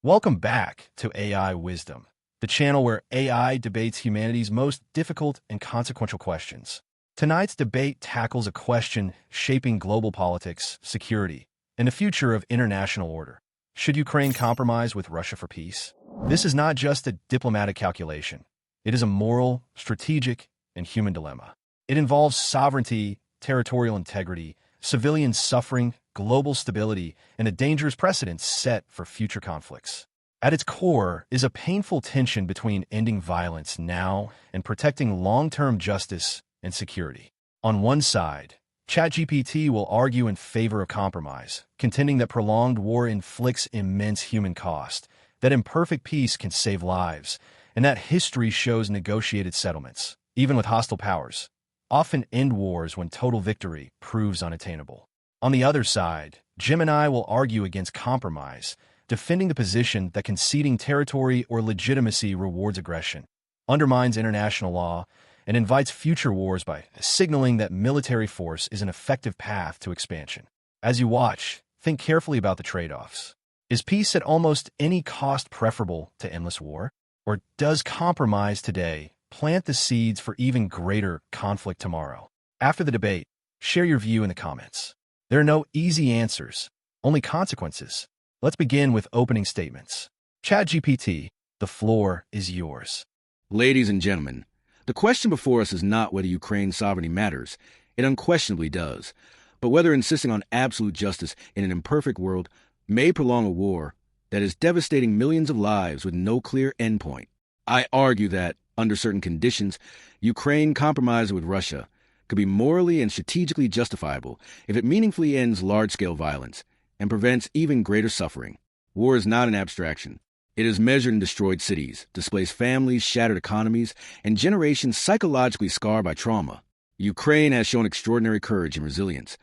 Welcome back to AI Wisdom, the channel where AI debates humanity's most difficult and consequential questions. Tonight's debate tackles a question shaping global politics, security, and the future of international order. Should Ukraine compromise with Russia for peace? This is not just a diplomatic calculation. It is a moral, strategic, and human dilemma. It involves sovereignty, territorial integrity, civilian suffering, global stability, and a dangerous precedent set for future conflicts. At its core is a painful tension between ending violence now and protecting long-term justice and security. On one side, ChatGPT will argue in favor of compromise, contending that prolonged war inflicts immense human cost, that imperfect peace can save lives, and that history shows negotiated settlements, even with hostile powers, often end wars when total victory proves unattainable. On the other side, Gemini will argue against compromise, defending the position that conceding territory or legitimacy rewards aggression, undermines international law, and invites future wars by signaling that military force is an effective path to expansion. As you watch, think carefully about the trade-offs. Is peace at almost any cost preferable to endless war? Or does compromise today plant the seeds for even greater conflict tomorrow? After the debate, share your view in the comments. There are no easy answers, only consequences. Let's begin with opening statements. ChatGPT, the floor is yours. Ladies and gentlemen, the question before us is not whether Ukraine's sovereignty matters. It unquestionably does. But whether insisting on absolute justice in an imperfect world may prolong a war that is devastating millions of lives with no clear endpoint. I argue that, under certain conditions, Ukraine compromising with Russia could be morally and strategically justifiable if it meaningfully ends large-scale violence and prevents even greater suffering. War is not an abstraction. It is measured in destroyed cities, displaced families, shattered economies, and generations psychologically scarred by trauma. Ukraine has shown extraordinary courage and resilience,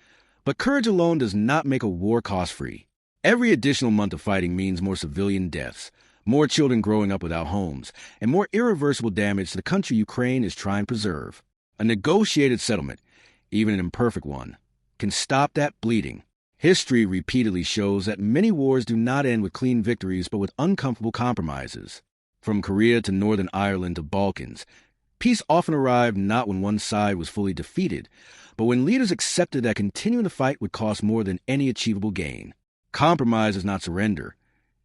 but courage alone does not make a war cost-free. Every additional month of fighting means more civilian deaths, more children growing up without homes, and more irreversible damage to the country Ukraine is trying to preserve. A negotiated settlement, even an imperfect one, can stop that bleeding. History repeatedly shows that many wars do not end with clean victories but with uncomfortable compromises. From Korea to Northern Ireland to Balkans, peace often arrived not when one side was fully defeated, but when leaders accepted that continuing the fight would cost more than any achievable gain. Compromise is not surrender.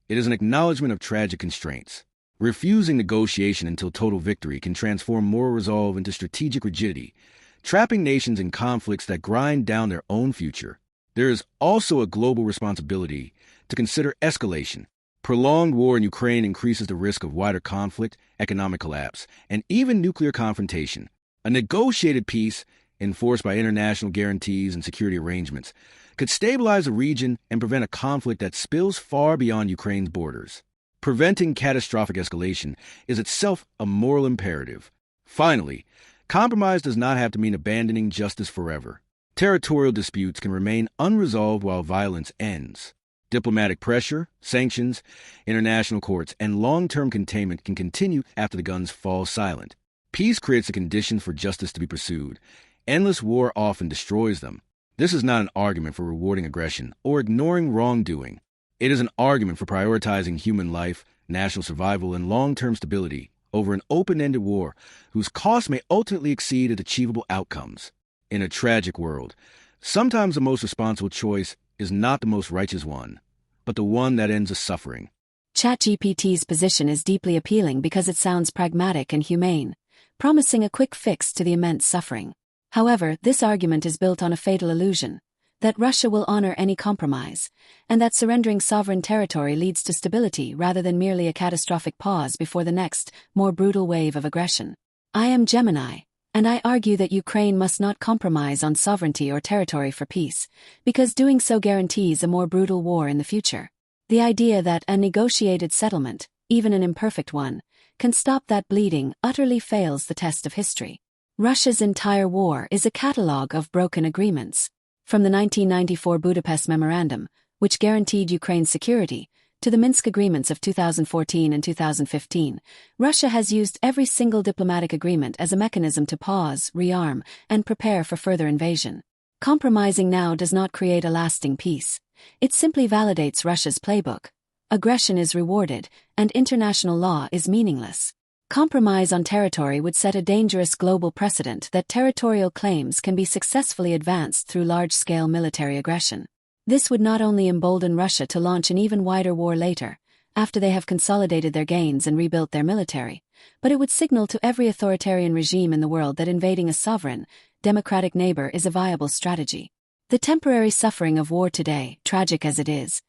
It is an acknowledgement of tragic constraints. Refusing negotiation until total victory can transform moral resolve into strategic rigidity, trapping nations in conflicts that grind down their own future. There is also a global responsibility to consider escalation. Prolonged war in Ukraine increases the risk of wider conflict, economic collapse, and even nuclear confrontation. A negotiated peace, enforced by international guarantees and security arrangements, could stabilize the region and prevent a conflict that spills far beyond Ukraine's borders. Preventing catastrophic escalation is itself a moral imperative. Finally, compromise does not have to mean abandoning justice forever. Territorial disputes can remain unresolved while violence ends. Diplomatic pressure, sanctions, international courts, and long-term containment can continue after the guns fall silent. Peace creates the conditions for justice to be pursued. Endless war often destroys them. This is not an argument for rewarding aggression or ignoring wrongdoing. It is an argument for prioritizing human life, national survival, and long-term stability over an open-ended war whose costs may ultimately exceed its achievable outcomes. In a tragic world, sometimes the most responsible choice is not the most righteous one, but the one that ends the suffering. ChatGPT's position is deeply appealing because it sounds pragmatic and humane, promising a quick fix to the immense suffering. However, this argument is built on a fatal illusion, that Russia will honor any compromise, and that surrendering sovereign territory leads to stability rather than merely a catastrophic pause before the next, more brutal wave of aggression. I am Gemini, and I argue that Ukraine must not compromise on sovereignty or territory for peace, because doing so guarantees a more brutal war in the future. The idea that a negotiated settlement, even an imperfect one, can stop that bleeding utterly fails the test of history. Russia's entire war is a catalogue of broken agreements. From the 1994 Budapest Memorandum, which guaranteed Ukraine's security, to the Minsk agreements of 2014 and 2015, Russia has used every single diplomatic agreement as a mechanism to pause, rearm, and prepare for further invasion. Compromising now does not create a lasting peace. It simply validates Russia's playbook. aggression is rewarded, and international law is meaningless. Compromise on territory would set a dangerous global precedent that territorial claims can be successfully advanced through large-scale military aggression. This would not only embolden Russia to launch an even wider war later, after they have consolidated their gains and rebuilt their military, but it would signal to every authoritarian regime in the world that invading a sovereign, democratic neighbor is a viable strategy. The temporary suffering of war today, tragic as it is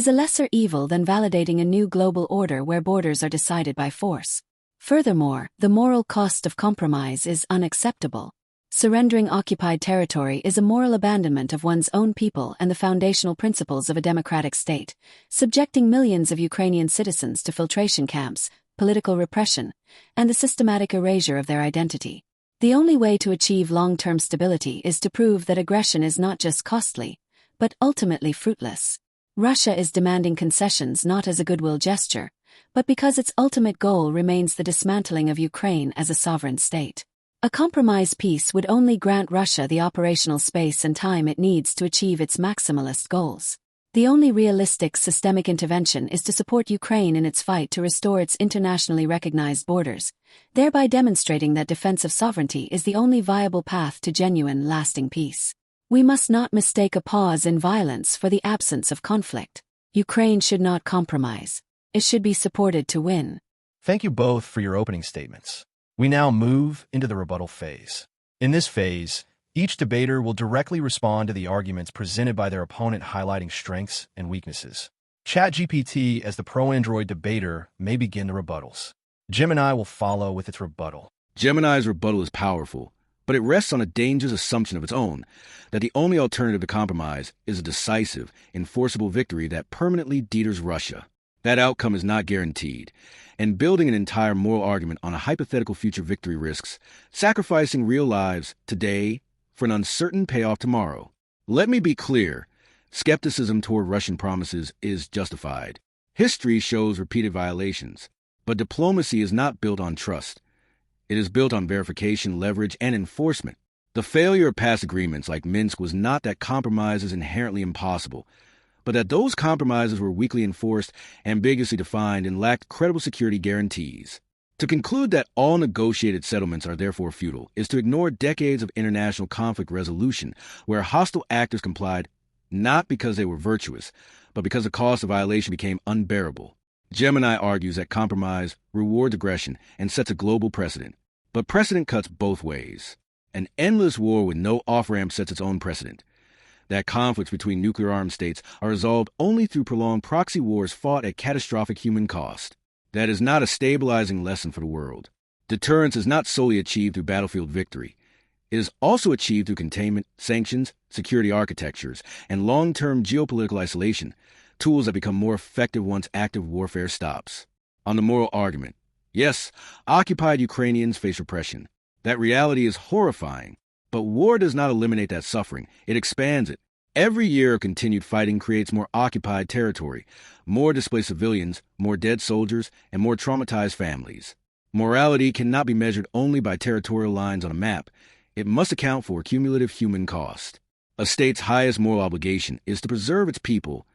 a lesser evil than validating a new global order where borders are decided by force. Furthermore, the moral cost of compromise is unacceptable. Surrendering occupied territory is a moral abandonment of one's own people and the foundational principles of a democratic state, subjecting millions of Ukrainian citizens to filtration camps, political repression, and the systematic erasure of their identity. The only way to achieve long-term stability is to prove that aggression is not just costly, but ultimately fruitless. Russia is demanding concessions not as a goodwill gesture, but because its ultimate goal remains the dismantling of Ukraine as a sovereign state. A compromise peace would only grant Russia the operational space and time it needs to achieve its maximalist goals. The only realistic systemic intervention is to support Ukraine in its fight to restore its internationally recognized borders, thereby demonstrating that defensive sovereignty is the only viable path to genuine, lasting peace. We must not mistake a pause in violence for the absence of conflict. Ukraine should not compromise. It should be supported to win. Thank you both for your opening statements. We now move into the rebuttal phase. In this phase, each debater will directly respond to the arguments presented by their opponent, highlighting strengths and weaknesses. ChatGPT, as the pro-Android debater, may begin the rebuttals. Gemini will follow with its rebuttal. Gemini's rebuttal is powerful, but it rests on a dangerous assumption of its own, that the only alternative to compromise is a decisive, enforceable victory that permanently deters Russia. That outcome is not guaranteed, and building an entire moral argument on a hypothetical future victory risks sacrificing real lives today for an uncertain payoff tomorrow. Let me be clear, skepticism toward Russian promises is justified. History shows repeated violations, but diplomacy is not built on trust. It is built on verification, leverage, and enforcement. The failure of past agreements like Minsk was not that compromise is inherently impossible, but that those compromises were weakly enforced, ambiguously defined, and lacked credible security guarantees. To conclude that all negotiated settlements are therefore futile is to ignore decades of international conflict resolution where hostile actors complied not because they were virtuous, but because the cost of violation became unbearable. Gemini argues that compromise rewards aggression and sets a global precedent, but precedent cuts both ways. An endless war with no off-ramp sets its own precedent. That conflicts between nuclear-armed states are resolved only through prolonged proxy wars fought at catastrophic human cost. That is not a stabilizing lesson for the world. Deterrence is not solely achieved through battlefield victory. It is also achieved through containment, sanctions, security architectures, and long-term geopolitical isolation, tools that become more effective once active warfare stops. On the moral argument, yes, occupied Ukrainians face repression. That reality is horrifying. But war does not eliminate that suffering. It expands it. Every year of continued fighting creates more occupied territory, more displaced civilians, more dead soldiers, and more traumatized families. Morality cannot be measured only by territorial lines on a map. It must account for cumulative human cost. A state's highest moral obligation is to preserve its people,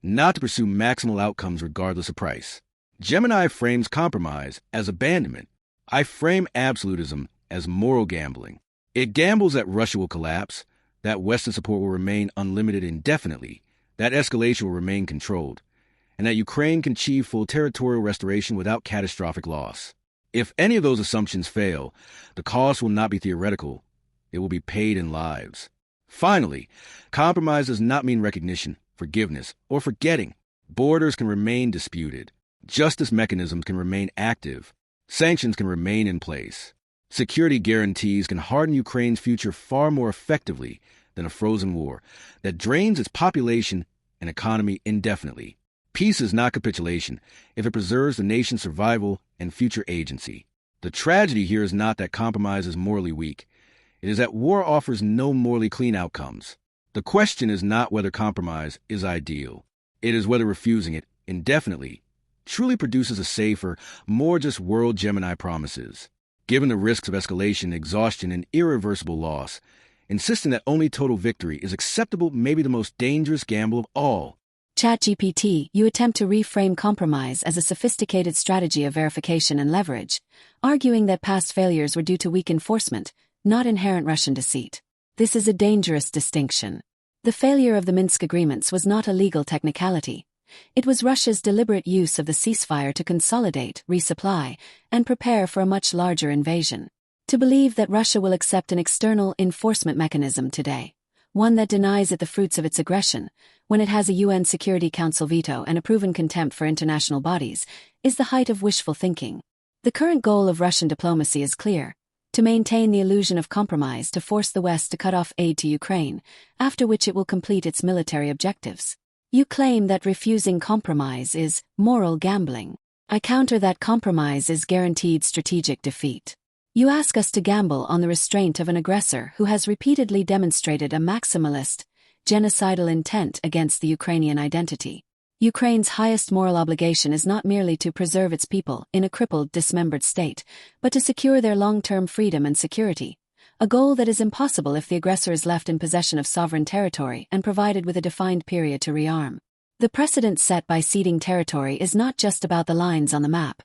not to pursue maximal outcomes regardless of price. Gemini frames compromise as abandonment. I frame absolutism as moral gambling. It gambles that Russia will collapse, that Western support will remain unlimited indefinitely, that escalation will remain controlled, and that Ukraine can achieve full territorial restoration without catastrophic loss. If any of those assumptions fail, the cost will not be theoretical. It will be paid in lives. Finally, compromise does not mean recognition, forgiveness, or forgetting. Borders can remain disputed. Justice mechanisms can remain active. Sanctions can remain in place. Security guarantees can harden Ukraine's future far more effectively than a frozen war that drains its population and economy indefinitely. Peace is not capitulation if it preserves the nation's survival and future agency. The tragedy here is not that compromise is morally weak. It is that war offers no morally clean outcomes. The question is not whether compromise is ideal. It is whether refusing it indefinitely truly produces a safer, more just world Gemini promises. Given the risks of escalation, exhaustion, and irreversible loss, insisting that only total victory is acceptable may be the most dangerous gamble of all. ChatGPT, you attempt to reframe compromise as a sophisticated strategy of verification and leverage, arguing that past failures were due to weak enforcement, not inherent Russian deceit. This is a dangerous distinction. The failure of the Minsk agreements was not a legal technicality. It was Russia's deliberate use of the ceasefire to consolidate, resupply, and prepare for a much larger invasion. To believe that Russia will accept an external enforcement mechanism today, one that denies it the fruits of its aggression, when it has a UN Security Council veto and a proven contempt for international bodies, is the height of wishful thinking. The current goal of Russian diplomacy is clear: to maintain the illusion of compromise to force the West to cut off aid to Ukraine, after which it will complete its military objectives. You claim that refusing compromise is moral gambling. I counter that compromise is guaranteed strategic defeat. You ask us to gamble on the restraint of an aggressor who has repeatedly demonstrated a maximalist, genocidal intent against the Ukrainian identity. Ukraine's highest moral obligation is not merely to preserve its people in a crippled, dismembered state, but to secure their long-term freedom and security, a goal that is impossible if the aggressor is left in possession of sovereign territory and provided with a defined period to rearm. The precedent set by ceding territory is not just about the lines on the map.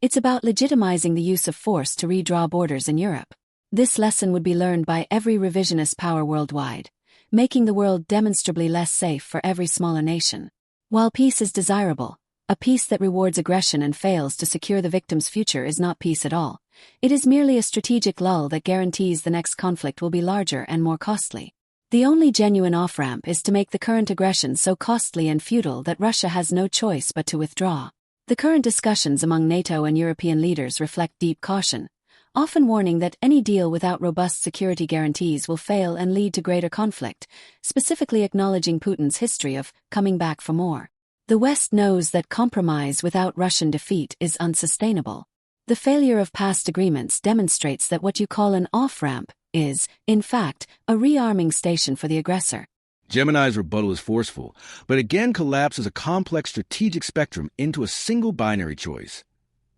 It's about legitimizing the use of force to redraw borders in Europe. This lesson would be learned by every revisionist power worldwide, making the world demonstrably less safe for every smaller nation. While peace is desirable, a peace that rewards aggression and fails to secure the victim's future is not peace at all. It is merely a strategic lull that guarantees the next conflict will be larger and more costly. The only genuine off-ramp is to make the current aggression so costly and futile that Russia has no choice but to withdraw. The current discussions among NATO and European leaders reflect deep caution, often warning that any deal without robust security guarantees will fail and lead to greater conflict, specifically acknowledging Putin's history of coming back for more. The West knows that compromise without Russian defeat is unsustainable. The failure of past agreements demonstrates that what you call an off-ramp is, in fact, a rearming station for the aggressor. Gemini's rebuttal is forceful, but again collapses a complex strategic spectrum into a single binary choice: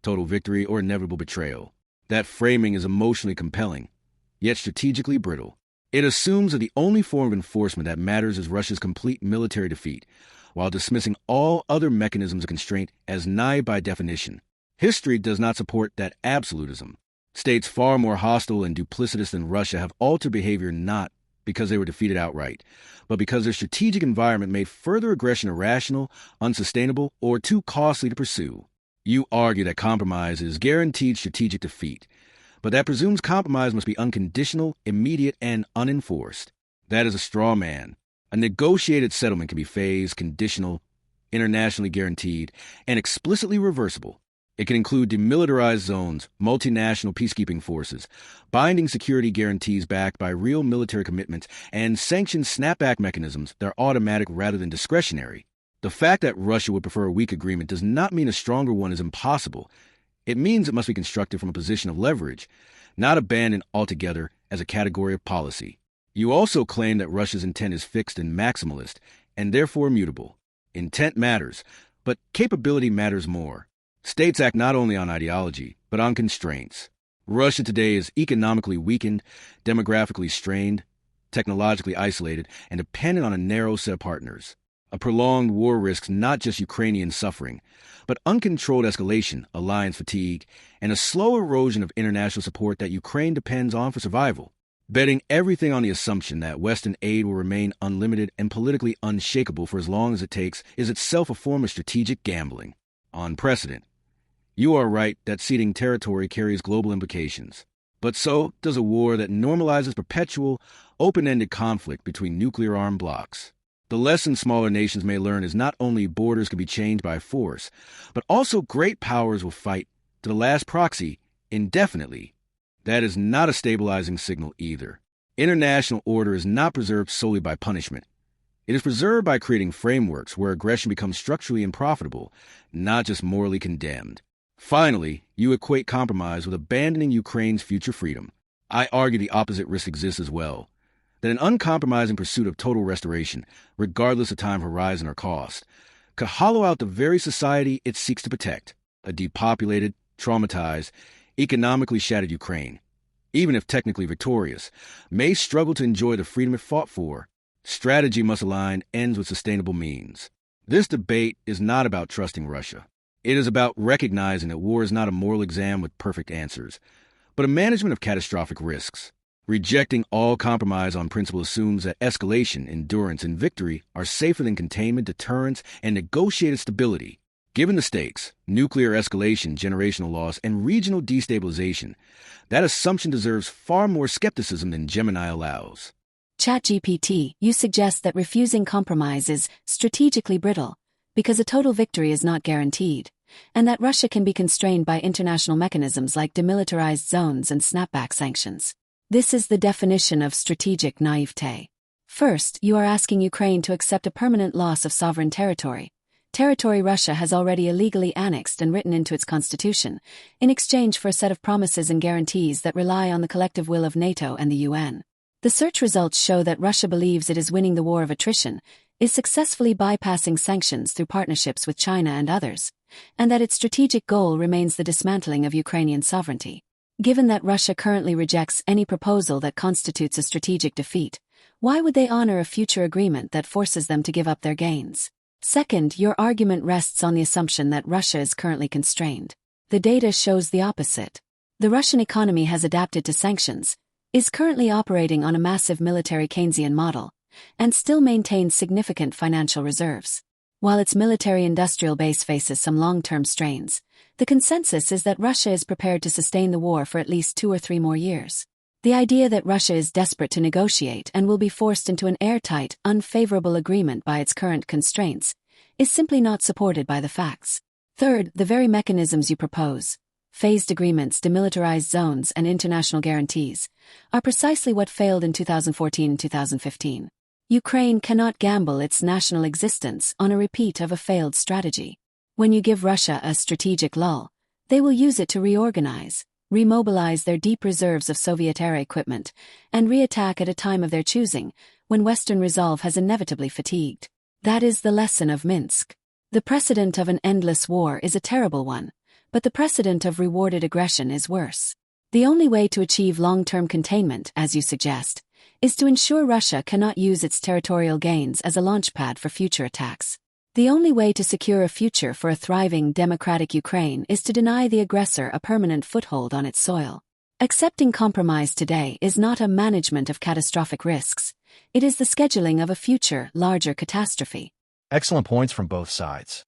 total victory or inevitable betrayal. That framing is emotionally compelling, yet strategically brittle. It assumes that the only form of enforcement that matters is Russia's complete military defeat, while dismissing all other mechanisms of constraint as naive by definition. History does not support that absolutism. States far more hostile and duplicitous than Russia have altered behavior not because they were defeated outright, but because their strategic environment made further aggression irrational, unsustainable, or too costly to pursue. You argue that compromise is guaranteed strategic defeat, but that presumes compromise must be unconditional, immediate, and unenforced. That is a straw man. A negotiated settlement can be phased, conditional, internationally guaranteed, and explicitly reversible. It can include demilitarized zones, multinational peacekeeping forces, binding security guarantees backed by real military commitments, and sanctioned snapback mechanisms that are automatic rather than discretionary. The fact that Russia would prefer a weak agreement does not mean a stronger one is impossible. It means it must be constructed from a position of leverage, not abandoned altogether as a category of policy. You also claim that Russia's intent is fixed and maximalist, and therefore immutable. Intent matters, but capability matters more. States act not only on ideology, but on constraints. Russia today is economically weakened, demographically strained, technologically isolated, and dependent on a narrow set of partners. A prolonged war risks not just Ukrainian suffering, but uncontrolled escalation, alliance fatigue, and a slow erosion of international support that Ukraine depends on for survival. Betting everything on the assumption that Western aid will remain unlimited and politically unshakable for as long as it takes is itself a form of strategic gambling. On precedent, you are right that ceding territory carries global implications. But so does a war that normalizes perpetual, open-ended conflict between nuclear-armed blocs. The lesson smaller nations may learn is not only borders can be changed by force, but also great powers will fight to the last proxy indefinitely. That is not a stabilizing signal either. International order is not preserved solely by punishment. It is preserved by creating frameworks where aggression becomes structurally unprofitable, not just morally condemned. Finally, you equate compromise with abandoning Ukraine's future freedom. I argue the opposite risk exists as well, that an uncompromising pursuit of total restoration, regardless of time horizon or cost, could hollow out the very society it seeks to protect, a depopulated, traumatized, economically shattered Ukraine, even if technically victorious, may struggle to enjoy the freedom it fought for. Strategy must align ends with sustainable means. This debate is not about trusting Russia. It is about recognizing that war is not a moral exam with perfect answers, but a management of catastrophic risks. Rejecting all compromise on principle assumes that escalation, endurance, and victory are safer than containment, deterrence, and negotiated stability. Given the stakes, nuclear escalation, generational loss, and regional destabilization, that assumption deserves far more skepticism than Gemini allows. ChatGPT, you suggest that refusing compromise is strategically brittle, because a total victory is not guaranteed, and that Russia can be constrained by international mechanisms like demilitarized zones and snapback sanctions. This is the definition of strategic naivete. First, you are asking Ukraine to accept a permanent loss of sovereign territory Russia has already illegally annexed and written into its constitution, in exchange for a set of promises and guarantees that rely on the collective will of NATO and the UN. The search results show that Russia believes it is winning the war of attrition, is successfully bypassing sanctions through partnerships with China and others, and that its strategic goal remains the dismantling of Ukrainian sovereignty. Given that Russia currently rejects any proposal that constitutes a strategic defeat, why would they honor a future agreement that forces them to give up their gains? Second, your argument rests on the assumption that Russia is currently constrained. The data shows the opposite. The Russian economy has adapted to sanctions, is currently operating on a massive military Keynesian model, and still maintains significant financial reserves. While its military-industrial base faces some long-term strains, the consensus is that Russia is prepared to sustain the war for at least 2 or 3 more years. The idea that Russia is desperate to negotiate and will be forced into an airtight, unfavorable agreement by its current constraints is simply not supported by the facts. Third, the very mechanisms you propose, phased agreements, demilitarized zones, and international guarantees, are precisely what failed in 2014 and 2015. Ukraine cannot gamble its national existence on a repeat of a failed strategy. When you give Russia a strategic lull, they will use it to reorganize, remobilize their deep reserves of Soviet-era equipment, and re-attack at a time of their choosing, when Western resolve has inevitably fatigued. That is the lesson of Minsk. The precedent of an endless war is a terrible one, but the precedent of rewarded aggression is worse. The only way to achieve long-term containment, as you suggest, is to ensure Russia cannot use its territorial gains as a launchpad for future attacks. The only way to secure a future for a thriving, democratic Ukraine is to deny the aggressor a permanent foothold on its soil. Accepting compromise today is not a management of catastrophic risks. It is the scheduling of a future, larger catastrophe. Excellent points from both sides.